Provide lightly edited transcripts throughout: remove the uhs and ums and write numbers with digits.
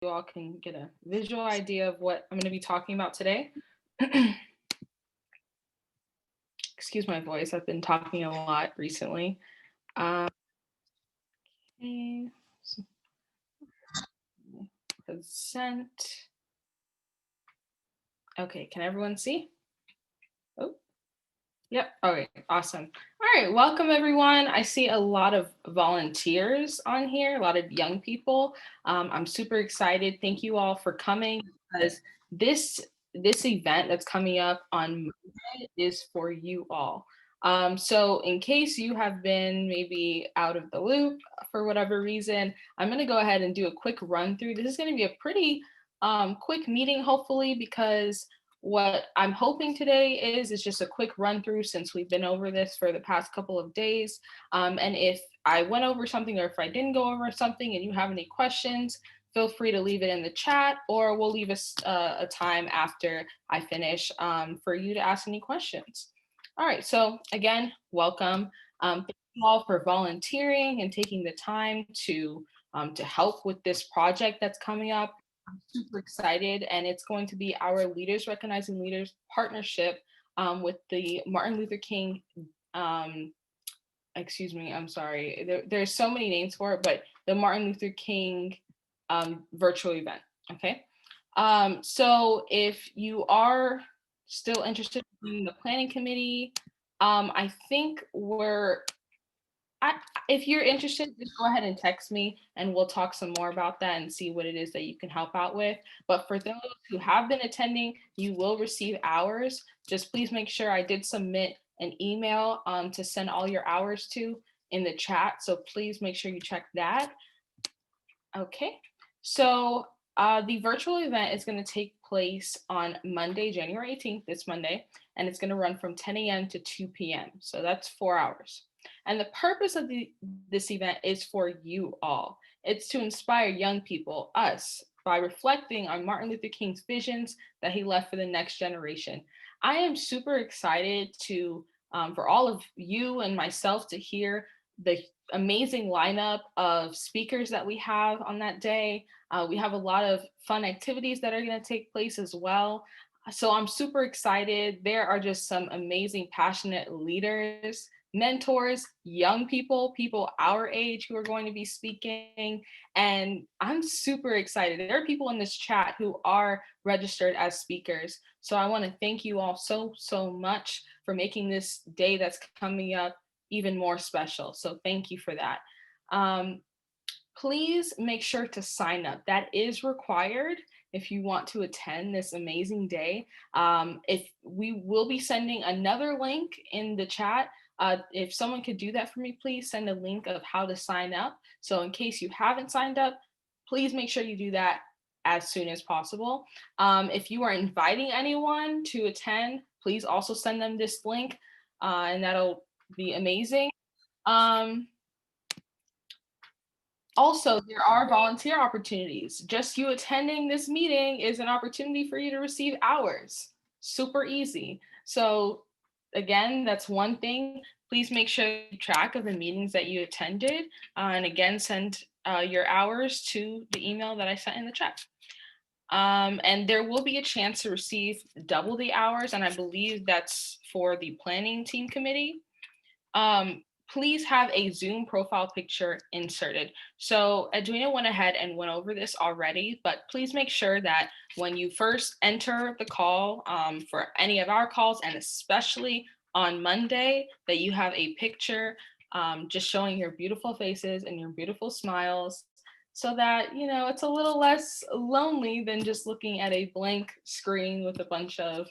you all can get a visual idea of what I'm going to be talking about today. Excuse my voice, I've been talking a lot recently. Okay, consent. Okay, can everyone see? Oh, yep. All right, awesome. All right, welcome everyone. I see a lot of volunteers on here, a lot of young people. I'm super excited. Thank you all for coming because this this event that's coming up on Monday is for you all. So in case you have been maybe out of the loop for whatever reason, I'm going to go ahead and do a quick run through. This is going to be a pretty quick meeting, hopefully, because what I'm hoping today is just a quick run through since we've been over this for the past couple of days. And if I went over something or if I didn't go over something and you have any questions, feel free to leave it in the chat, or we'll leave a time after I finish for you to ask any questions. All right, so again, welcome. Thank you all for volunteering and taking the time to help with this project that's coming up. I'm super excited, and it's going to be our Leaders Recognizing Leaders partnership with the Martin Luther King. Um, excuse me, I'm sorry. There's so many names for it, but the Martin Luther King virtual event. Okay. So if you are still interested in the planning committee, I think I, if you're interested, just go ahead and text me and we'll talk some more about that and see what it is that you can help out with. But for those who have been attending, you will receive hours. Just please make sure I did submit an email to send all your hours to in the chat. So please make sure you check that. Okay. So the virtual event is going to take place on Monday, January 18th, this Monday, and it's going to run from 10 a.m. to 2 p.m. So that's 4 hours. And the purpose of this event is for you all. It's to inspire young people, us, by reflecting on Martin Luther King's visions that he left for the next generation. I am super excited for all of you and myself to hear the amazing lineup of speakers that we have on that day. We have a lot of fun activities that are going to take place as well. So I'm super excited. There are just some amazing, passionate leaders, mentors, young people, people our age who are going to be speaking. And I'm super excited. There are people in this chat who are registered as speakers. So I want to thank you all so much for making this day that's coming up even more special. So thank you for that. Um, Please make sure to sign up. That is required if you want to attend this amazing day. If we will be sending another link in the chat. If someone could do that for me, please send a link of how to sign up. So in case you haven't signed up, please make sure you do that as soon as possible. If you are inviting anyone to attend, please also send them this link, and that'll be amazing. Um, Also, there are volunteer opportunities. Just you attending this meeting is an opportunity for you to receive hours. Super easy. So, again, that's one thing. Please make sure you keep track of the meetings that you attended. And again, send your hours to the email that I sent in the chat. And there will be a chance to receive double the hours. And I believe that's for the planning team committee. Please have a Zoom profile picture inserted. So Edwina went ahead and went over this already, but please make sure that when you first enter the call for any of our calls, and especially on Monday, that you have a picture just showing your beautiful faces and your beautiful smiles, so that, you know, it's a little less lonely than just looking at a blank screen with a bunch of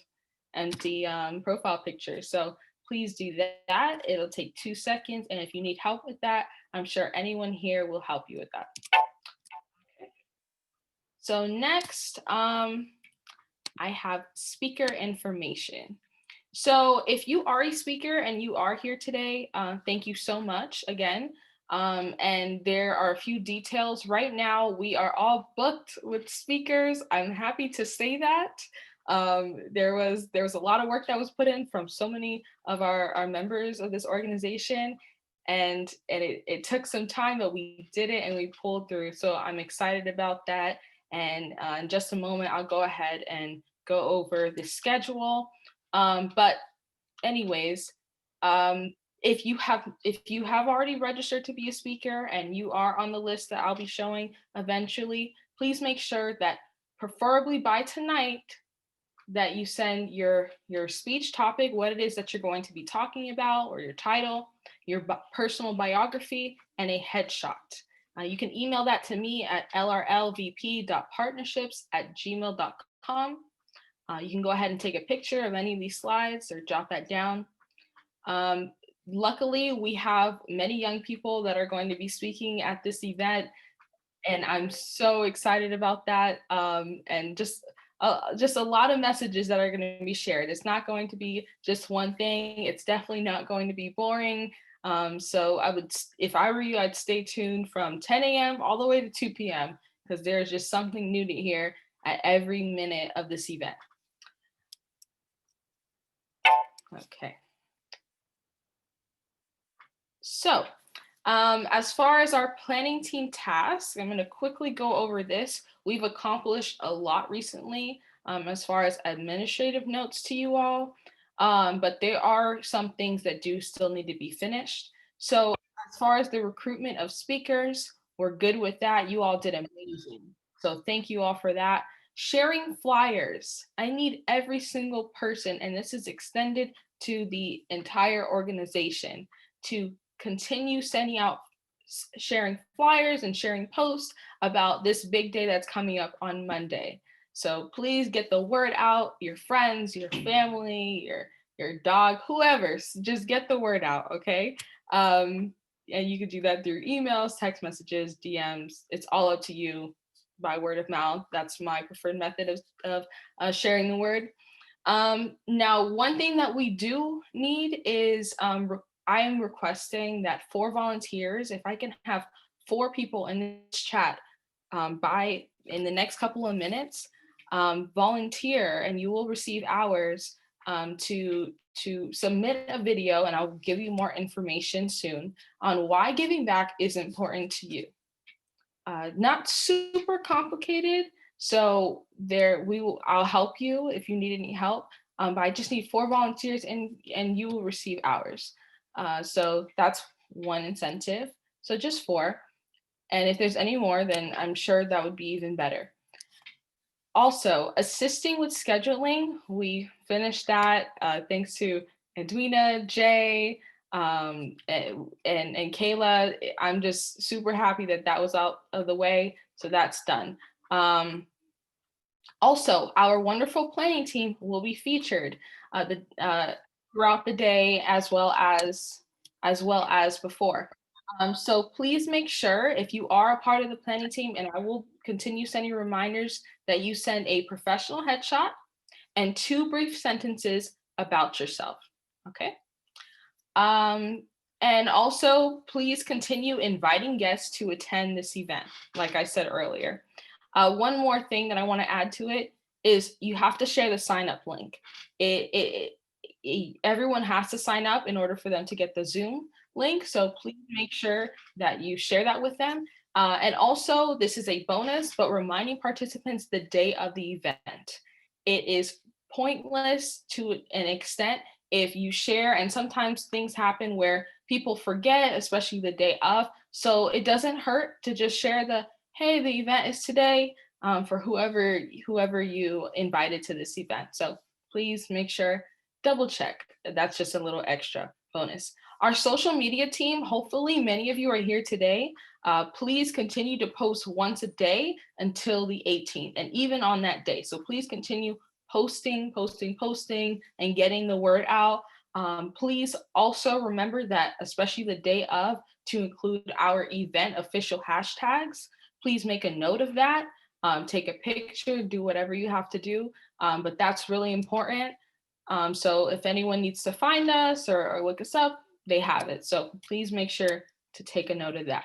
empty profile pictures. So please do that. It'll take 2 seconds. And if you need help with that, I'm sure anyone here will help you with that. So next, I have speaker information. So if you are a speaker and you are here today, thank you so much again. And there are a few details. Right now, we are all booked with speakers. I'm happy to say that. There was a lot of work that was put in from so many of our members of this organization, and it took some time, but we did it and we pulled through. So I'm excited about that. And in just a moment, I'll go ahead and go over the schedule. But anyways, if you have already registered to be a speaker and you are on the list that I'll be showing eventually, please make sure that preferably by tonight that you send your speech topic, what it is that you're going to be talking about, or your title, your personal biography, and a headshot. You can email that to me at lrlvp.partnerships@gmail.com. You can go ahead and take a picture of any of these slides or jot that down. Luckily, we have many young people that are going to be speaking at this event, and I'm so excited about that. And just a lot of messages that are going to be shared. It's not going to be just one thing. It's definitely not going to be boring. So I would, if I were you, I'd stay tuned from 10 a.m. all the way to 2 p.m. because there's just something new to hear at every minute of this event. Okay. So as far as our planning team tasks, I'm going to quickly go over this. We've accomplished a lot recently as far as administrative notes to you all, but there are some things that do still need to be finished. So as far as the recruitment of speakers, we're good with that. You all did amazing. So thank you all for that. Sharing flyers. I need every single person, and this is extended to the entire organization, to continue sending out, sharing flyers and sharing posts about this big day that's coming up on Monday. So please get the word out, your friends, your family, your dog, whoever, just get the word out, okay? And you can do that through emails, text messages, DMs. It's all up to you by word of mouth. That's my preferred method of sharing the word. Now, one thing that we do need is I am requesting that 4 volunteers, if I can have 4 people in this chat by in the next couple of minutes, volunteer, and you will receive hours to submit a video, and I'll give you more information soon on why giving back is important to you. Not super complicated, so I'll help you if you need any help. But I just need 4 volunteers, and you will receive hours. So that's one incentive. So just 4. And if there's any more, then I'm sure that would be even better. Also, assisting with scheduling, we finished that thanks to Edwina, Jay, and Kayla. I'm just super happy that that was out of the way. So that's done. Also, our wonderful planning team will be featured throughout the day as well as before. So please make sure, if you are a part of the planning team, and I will continue sending reminders, that you send a professional headshot and 2 brief sentences about yourself. Okay. And also, please continue inviting guests to attend this event, like I said earlier. One more thing that I want to add to it is you have to share the sign up link. Everyone has to sign up in order for them to get the Zoom link. So please make sure that you share that with them. And also, this is a bonus, but reminding participants the day of the event. It is pointless to an extent if you share, and sometimes things happen where people forget, especially the day of. So it doesn't hurt to just share hey, the event is today, for whoever you invited to this event. So please make sure, double check. That's just a little extra bonus. Our social media team, hopefully many of you are here today. Please continue to post once a day until the 18th, and even on that day. So please continue posting, and getting the word out. Please also remember that, especially the day of, to include our event official hashtags. Please make a note of that. Take a picture, do whatever you have to do, but that's really important. So if anyone needs to find us or look us up, they have it. So please make sure to take a note of that.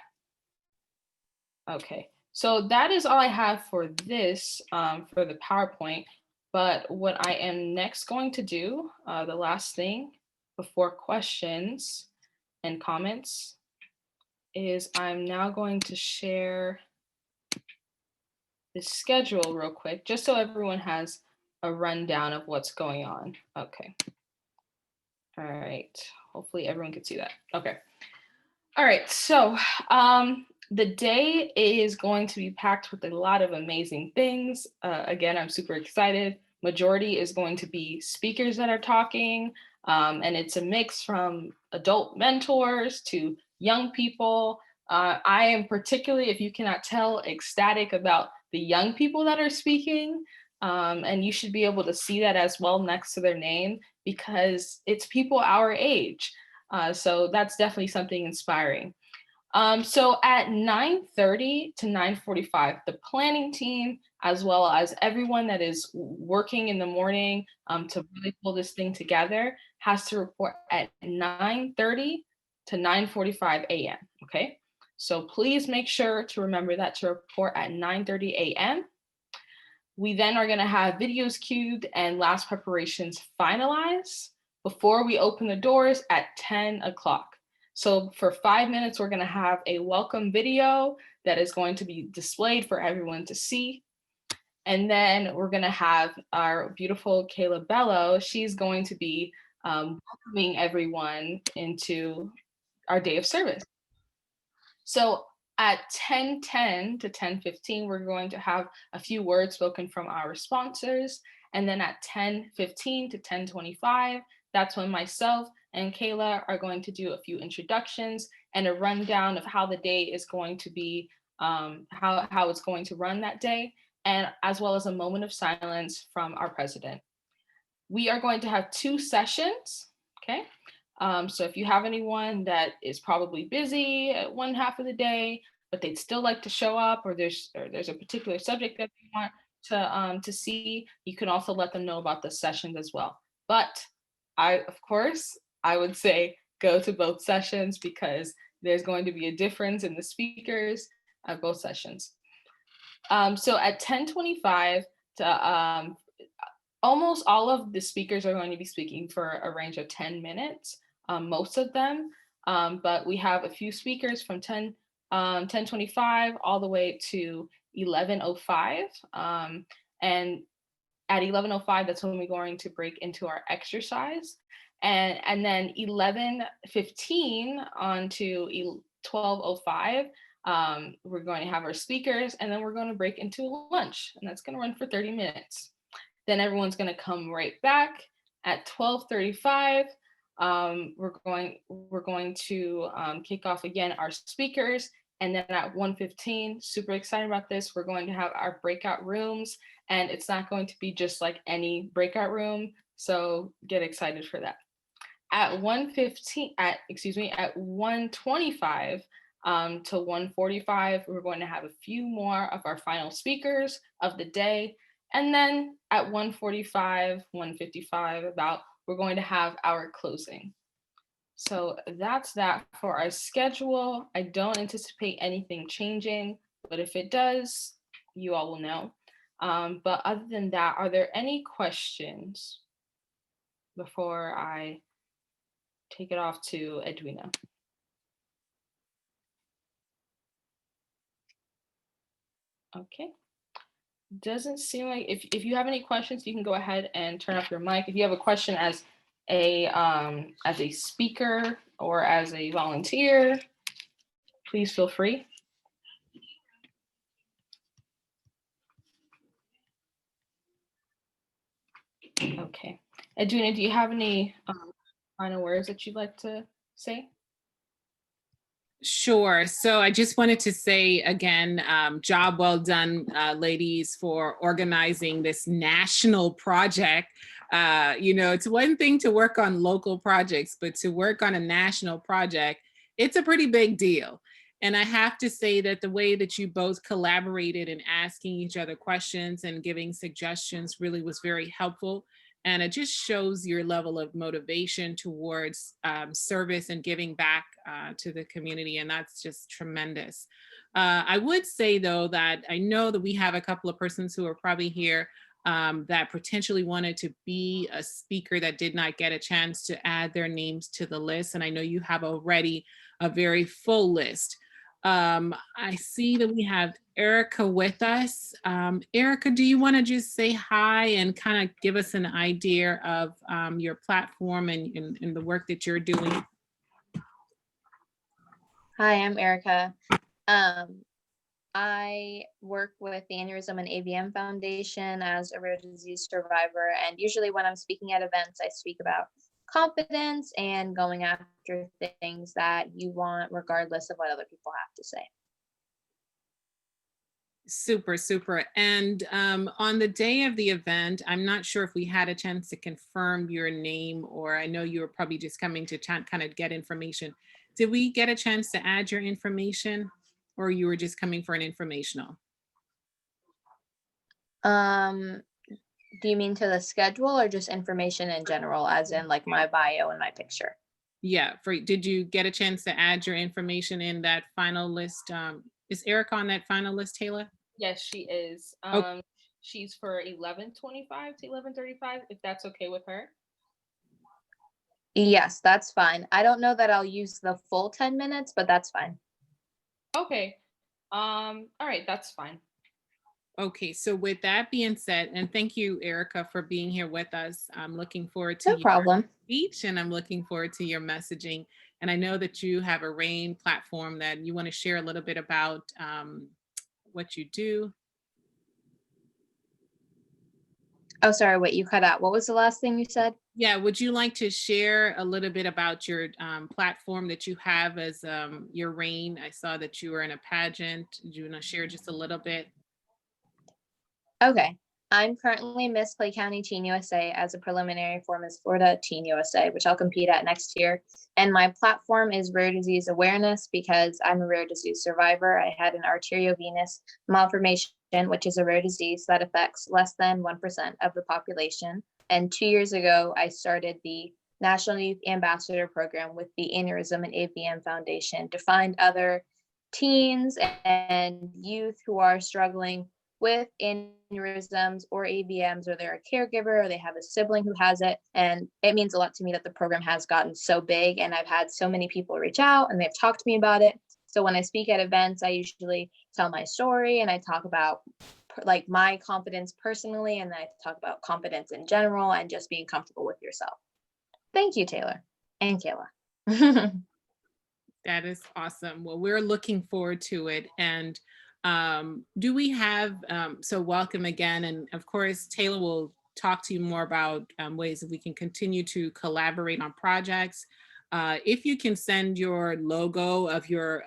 Okay, so that is all I have for this, for the PowerPoint. But what I am next going to do, the last thing before questions and comments, is I'm now going to share the schedule real quick, just so everyone has a rundown of what's going on. Okay. All right. Hopefully everyone can see that. Okay. All right. So the day is going to be packed with a lot of amazing things. Again, I'm super excited. Majority is going to be speakers that are talking, and it's a mix from adult mentors to young people. I am particularly, if you cannot tell, ecstatic about the young people that are speaking. And you should be able to see that as well next to their name because it's people our age. So that's definitely something inspiring. So at 9:30 to 9:45, the planning team, as well as everyone that is working in the morning to really pull this thing together, has to report at 9:30 to 9:45 a.m. Okay. So please make sure to remember that to report at 9:30 a.m. We then are going to have videos queued and last preparations finalized before we open the doors at 10 o'clock. So for 5 minutes, we're going to have a welcome video that is going to be displayed for everyone to see. And then we're going to have our beautiful Kayla Bello. She's going to be welcoming everyone into our day of service. So at 10:10 to 10:15, we're going to have a few words spoken from our sponsors. And then at 10:15 to 10:25, that's when myself and Kayla are going to do a few introductions and a rundown of how the day is going to be, how it's going to run that day, and as well as a moment of silence from our president. We are going to have 2 sessions, okay? So if you have anyone that is probably busy at one half of the day, but they'd still like to show up, or there's a particular subject that they want to see, you can also let them know about the sessions as well. But of course, I would say go to both sessions because there's going to be a difference in the speakers at both sessions. So at 10:25 to almost all of the speakers are going to be speaking for a range of 10 minutes, most of them. But we have a few speakers from 10:25 all the way to 11:05. And at 11:05, that's when we're going to break into our exercise. And then 11:15 on to 12:05, we're going to have our speakers, and then we're going to break into lunch, and that's going to run for 30 minutes. Then everyone's going to come right back at 12:35. We're going to kick off again our speakers, and then at 1:15, super excited about this, we're going to have our breakout rooms, and it's not going to be just like any breakout room, so get excited for that. At 1:25 to 1:45, we're going to have a few more of our final speakers of the day. And then at 1:45, 1:55 about, we're going to have our closing. So that's that for our schedule. I don't anticipate anything changing, but if it does, you all will know. But other than that, are there any questions before I take it off to Edwina? Okay. Doesn't seem like, if you have any questions, you can go ahead and turn off your mic. If you have a question as a speaker or as a volunteer, please feel free. Okay. Edwina, do you have any final words that you'd like to say? Sure. So I just wanted to say again, job well done, ladies, for organizing this national project. It's one thing to work on local projects, but to work on a national project, it's a pretty big deal. And I have to say that the way that you both collaborated in asking each other questions and giving suggestions really was very helpful. And it just shows your level of motivation towards service and giving back to the community. And that's just tremendous. I would say, though, that I know that we have a couple of persons who are probably here that potentially wanted to be a speaker that did not get a chance to add their names to the list. And I know you have already a very full list. I see that we have Erica with us. Erica, do you want to just say hi and kind of give us an idea of your platform and the work that you're doing? Hi, I'm Erica. I work with the Aneurysm and AVM Foundation as a rare disease survivor. And usually when I'm speaking at events, I speak about confidence and going after things that you want, regardless of what other people have to say. Super, super. And on the day of the event, I'm not sure if we had a chance to confirm your name, or I know you were probably just coming to kind of get information. Did we get a chance to add your information, or you were just coming for an informational? Do you mean to the schedule or just information in general, as in like my bio and my picture? Yeah, did you get a chance to add your information in that final list? Is Erica on that final list, Taylor? Yes, she is. Okay. She's for 11:25 to 11:35, if that's okay with her. Yes, that's fine. I don't know that I'll use the full 10 minutes, but that's fine. Okay. All right, that's fine. Okay, so with that being said, and thank you, Erica, for being here with us. I'm looking forward to No your problem. speech, and I'm looking forward to your messaging. And I know that you have a RAIN platform that you want to share a little bit about what you do. Oh, sorry, wait, you cut out. What was the last thing you said? Yeah, would you like to share a little bit about your platform that you have as your RAIN? I saw that you were in a pageant. Do you want to share just a little bit? Okay. I'm currently Miss Clay County Teen USA as a preliminary for Miss Florida Teen USA, which I'll compete at next year. And my platform is rare disease awareness because I'm a rare disease survivor. I had an arteriovenous malformation, which is a rare disease that affects less than 1% of the population. And 2 years ago, I started the National Youth Ambassador Program with the Aneurysm and AVM Foundation to find other teens and youth who are struggling with aneurysms or AVMs, or they're a caregiver or they have a sibling who has it. And it means a lot to me that the program has gotten so big, and I've had so many people reach out and they've talked to me about it. So when I speak at events, I usually tell my story and I talk about like my confidence personally, and then I talk about confidence in general and just being comfortable with yourself. Thank you, Taylor and Kayla. That is awesome. Well, we're looking forward to it. And do we have, so welcome again. And of course, Taylor will talk to you more about ways that we can continue to collaborate on projects. If you can send your logo of your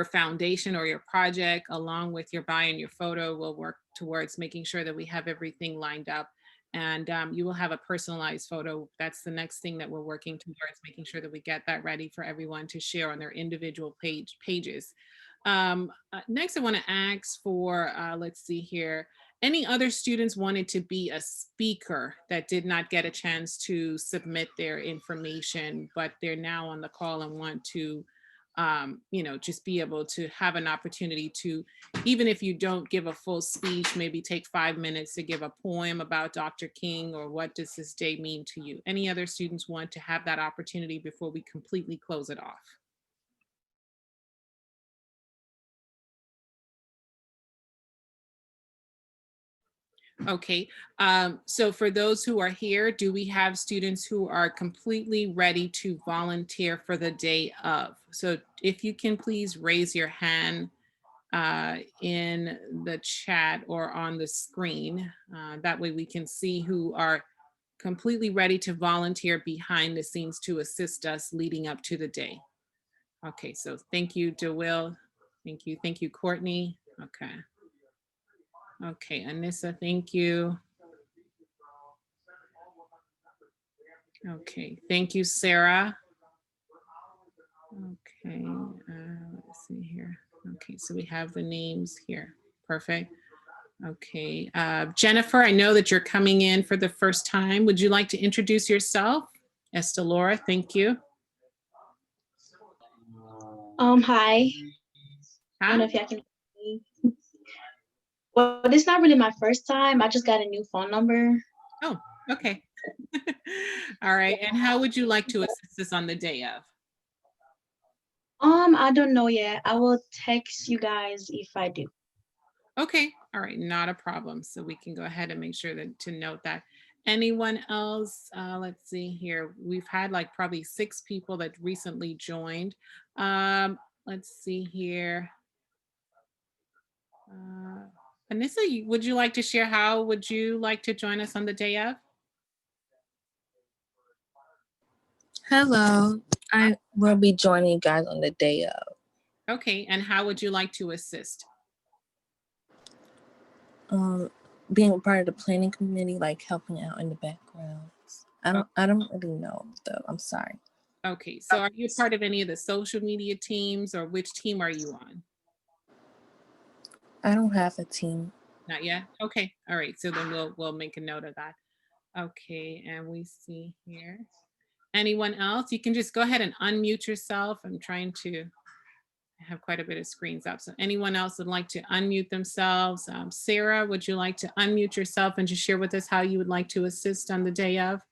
foundation or your project along with your bio and your photo, we'll work towards making sure that we have everything lined up. And you will have a personalized photo. That's the next thing that we're working towards, making sure that we get that ready for everyone to share on their individual pages. Next, I want to ask for, let's see here, any other students wanted to be a speaker that did not get a chance to submit their information, but they're now on the call and want to just be able to have an opportunity to, even if you don't give a full speech, maybe take 5 minutes to give a poem about Dr. King or what does this day mean to you? Any other students want to have that opportunity before we completely close it off? Okay, so for those who are here, do we have students who are completely ready to volunteer for the day of? So if you can please raise your hand in the chat or on the screen. That way we can see who are completely ready to volunteer behind the scenes to assist us leading up to the day. Okay, so thank you, DeWill. Thank you. Thank you, Courtney. Okay. Okay, Anissa, thank you. Okay, thank you, Sarah. Okay, let's see here. Okay, so we have the names here. Perfect. Okay, Jennifer, I know that you're coming in for the first time. Would you like to introduce yourself? Estelora, thank you. Hi. I don't know if y'all can hear me. Well, it's not really my first time. I just got a new phone number. Oh, okay. All right, and how would you like to assist us on the day of? I don't know yet. I will text you guys if I do. Okay, all right, not a problem. So we can go ahead and make sure to note that. Anyone else? Let's see here. We've had like probably 6 people that recently joined. Let's see here. Anissa, would you like to share how would you like to join us on the day of? Hello, I will be joining you guys on the day of. Okay, and how would you like to assist? Being a part of the planning committee, like helping out in the background. I don't really know though. I'm sorry. Okay, so are you part of any of the social media teams, or which team are you on? I don't have a team. Not yet? Okay, all right, so then we'll make a note of that. Okay, and we see here. Anyone else? You can just go ahead and unmute yourself. I'm trying to have quite a bit of screens up. So anyone else would like to unmute themselves? Sarah, would you like to unmute yourself and just share with us how you would like to assist on the day of?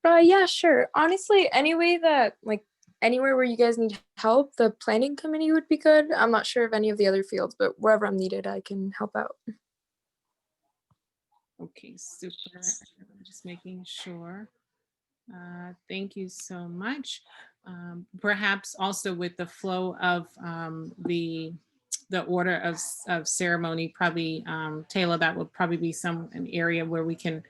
Yeah, sure. Honestly, any way that like anywhere where you guys need help, the planning committee would be good. I'm not sure of any of the other fields, but wherever I'm needed, I can help out. Okay, super. Just making sure. Thank you so much. Perhaps also with the flow of the order of ceremony, probably Taylor, that would probably be an area where we can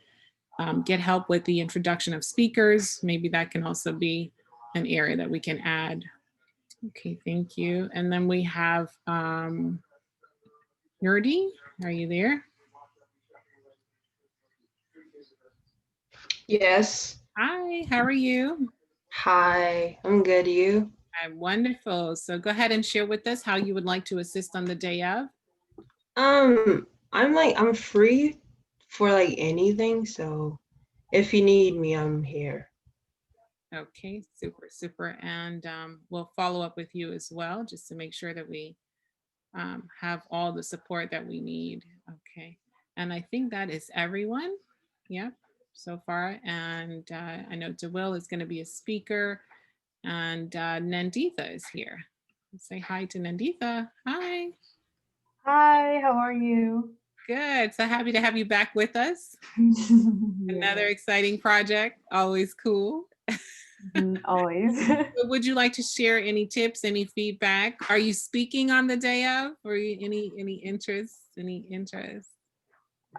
get help with the introduction of speakers. Maybe that can also be an area that we can add. Okay, thank you. And then we have Nerdy, are you there? Yes. Hi, how are you? Hi, I'm good. You? I'm wonderful. So go ahead and share with us how you would like to assist on the day of. I'm free for like anything, so if you need me, I'm here. Okay, super, super. And we'll follow up with you as well, just to make sure that we have all the support that we need. Okay. And I think that is everyone. Yep, so far. And I know DeWill is going to be a speaker, and Nanditha is here. Let's say hi to Nanditha. Hi. Hi, how are you? Good. So happy to have you back with us. Yeah. Another exciting project. Always cool. Always. Would you like to share any tips, any feedback? Are you speaking on the day of, or any interest? Any interest?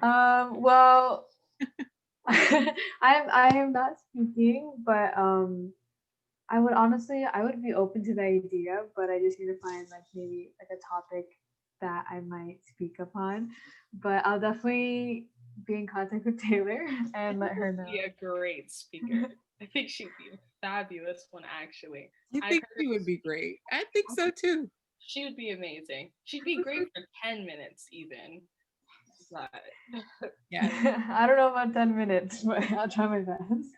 Well, I am not speaking, but I would be open to the idea, but I just need to find like maybe like a topic that I might speak upon. But I'll definitely be in contact with Taylor and let her know. Be a great speaker. I think she'd be a fabulous one, actually. You think she would be great? I think so too. She would be amazing. She'd be great for 10 minutes even. But yeah. I don't know about 10 minutes, but I'll try my best.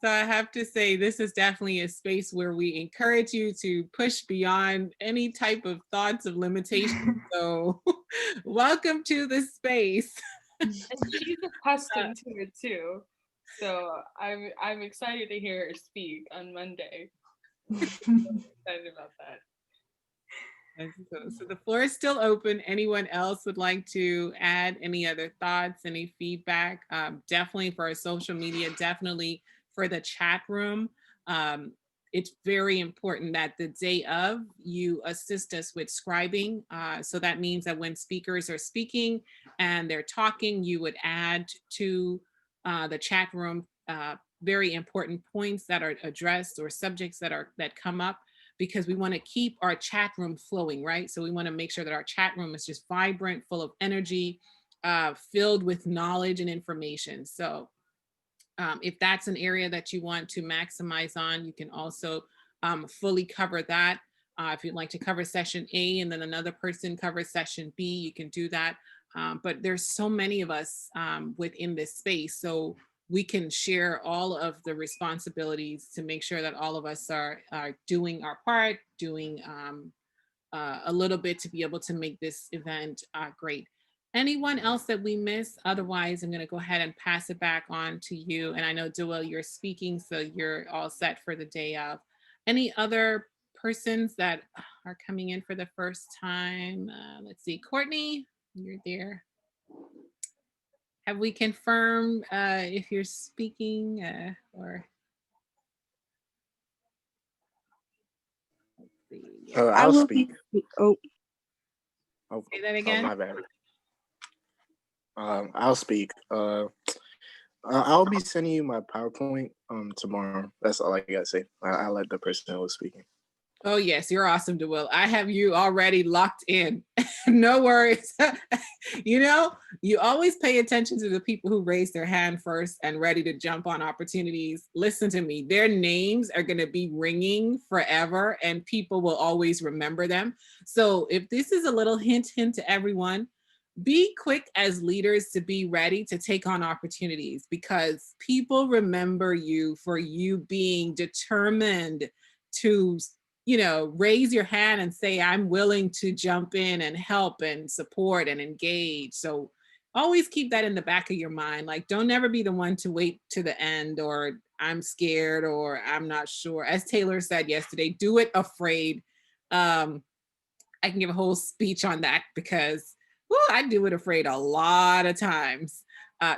So I have to say, this is definitely a space where we encourage you to push beyond any type of thoughts of limitation. So welcome to the space. And she's accustomed to it too. So I'm excited to hear her speak on Monday. Excited about that. So the floor is still open. Anyone else would like to add any other thoughts, any feedback? Definitely for our social media, definitely for the chat room. It's very important that the day of you assist us with scribing. So that means that when speakers are speaking and they're talking, you would add to the chat room very important points that are addressed or subjects that come up, because we want to keep our chat room flowing, right? So we want to make sure that our chat room is just vibrant, full of energy, filled with knowledge and information. So if that's an area that you want to maximize on, you can also fully cover that. If you'd like to cover session A and then another person covers session B, you can do that. But there's so many of us within this space, so we can share all of the responsibilities to make sure that all of us are doing our part, doing a little bit to be able to make this event great. Anyone else that we missed? Otherwise, I'm going to go ahead and pass it back on to you. And I know, Joelle, you're speaking, so you're all set for the day of. Any other persons that are coming in for the first time? Let's see, Courtney, you're there. Have we confirmed if you're speaking or? Let's see. I'll speak. Say that again. My bad. I'll speak. I'll be sending you my PowerPoint tomorrow. That's all I gotta say. I'll let the person who was speaking. Oh yes, you're awesome, DeWill. I have you already locked in. No worries. You know, you always pay attention to the people who raise their hand first and ready to jump on opportunities. Listen to me, their names are going to be ringing forever and people will always remember them. So if this is a little hint to everyone, be quick as leaders to be ready to take on opportunities because people remember you for you being determined to, you know, raise your hand and say, I'm willing to jump in and help and support and engage. So always keep that in the back of your mind. Like, don't ever be the one to wait to the end or I'm scared or I'm not sure. As Taylor said yesterday, do it afraid. I can give a whole speech on that because I do it afraid a lot of times.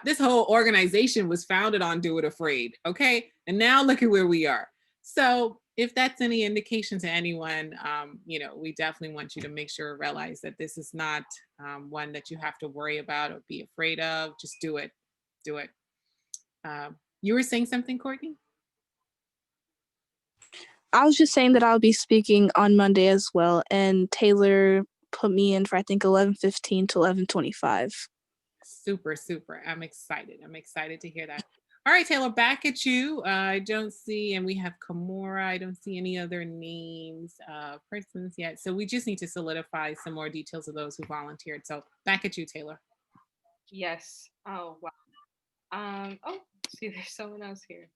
This whole organization was founded on do it afraid, okay? And now look at where we are. So if that's any indication to anyone, you know, we definitely want you to make sure, realize that this is not one that you have to worry about or be afraid of. Just do it, do it. You were saying something, Courtney? I was just saying that I'll be speaking on Monday as well, and Taylor put me in for I think 11:15 to 11:25. Super, super. I'm excited. I'm excited to hear that. All right, Taylor, back at you. I don't see, and we have Kimura. I don't see any other names, persons yet. So we just need to solidify some more details of those who volunteered. So back at you, Taylor. Yes. Oh, wow. Oh, see, there's someone else here.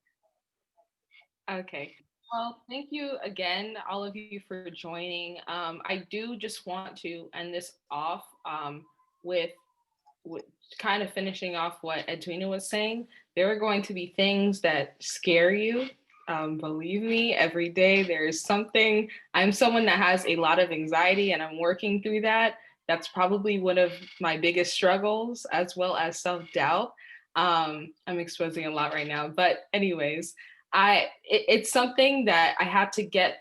Okay. Well, thank you again, all of you, for joining. I do just want to end this off with kind of finishing off what Edwina was saying. There are going to be things that scare you. Believe me, every day there is something. I'm someone that has a lot of anxiety and I'm working through that. That's probably one of my biggest struggles, as well as self-doubt. I'm exposing a lot right now, but anyways, it's something that I had to get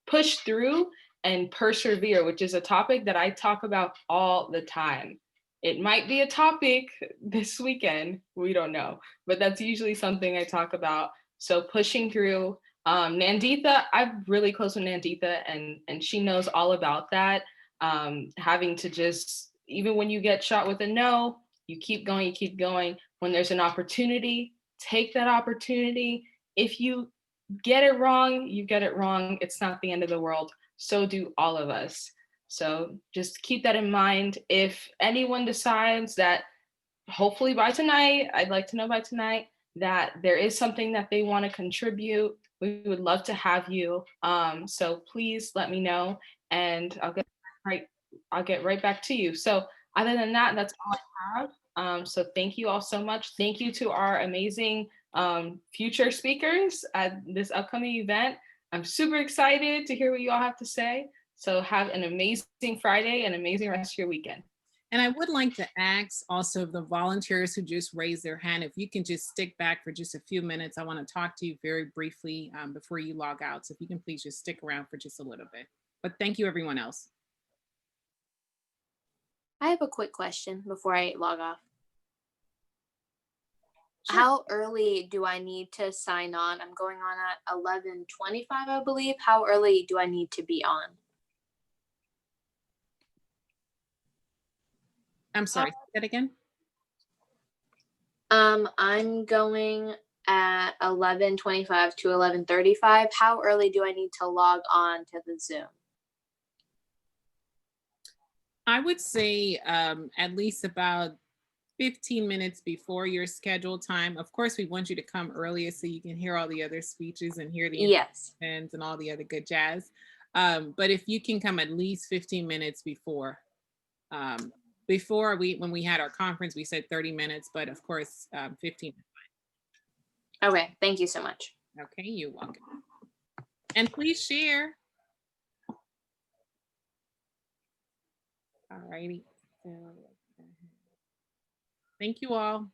pushed through and persevere, which is a topic that I talk about all the time. It might be a topic this weekend, we don't know, but that's usually something I talk about. So pushing through. Nanditha, I'm really close with Nanditha, and she knows all about that. Having to just, even when you get shot with a no, you keep going, you keep going. When there's an opportunity, take that opportunity. If you get it wrong, you get it wrong. It's not the end of the world. So do all of us. So just keep that in mind. If anyone decides that, hopefully by tonight, I'd like to know by tonight, that there is something that they want to contribute, we would love to have you. So please let me know and I'll get right back to you. So other than that, that's all I have. So thank you all so much. Thank you to our amazing future speakers at this upcoming event. I'm super excited to hear what you all have to say. So have an amazing Friday and amazing rest of your weekend. And I would like to ask also the volunteers who just raised their hand, if you can just stick back for just a few minutes. I want to talk to you very briefly before you log out. So if you can please just stick around for just a little bit. But thank you, everyone else. I have a quick question before I log off. Sure. How early do I need to sign on? I'm going on at 11:25, I believe. How early do I need to be on? I'm sorry, say that again. I'm going at 11:25 to 11:35. How early do I need to log on to the Zoom? I would say at least about 15 minutes before your scheduled time. Of course, we want you to come earlier so you can hear all the other speeches and hear the instructions and all the other good jazz. But if you can come at least 15 minutes before, Before when we had our conference, we said 30 minutes, but of course, 15. Okay, thank you so much. Okay, you're welcome. And please share. All righty. So, thank you all.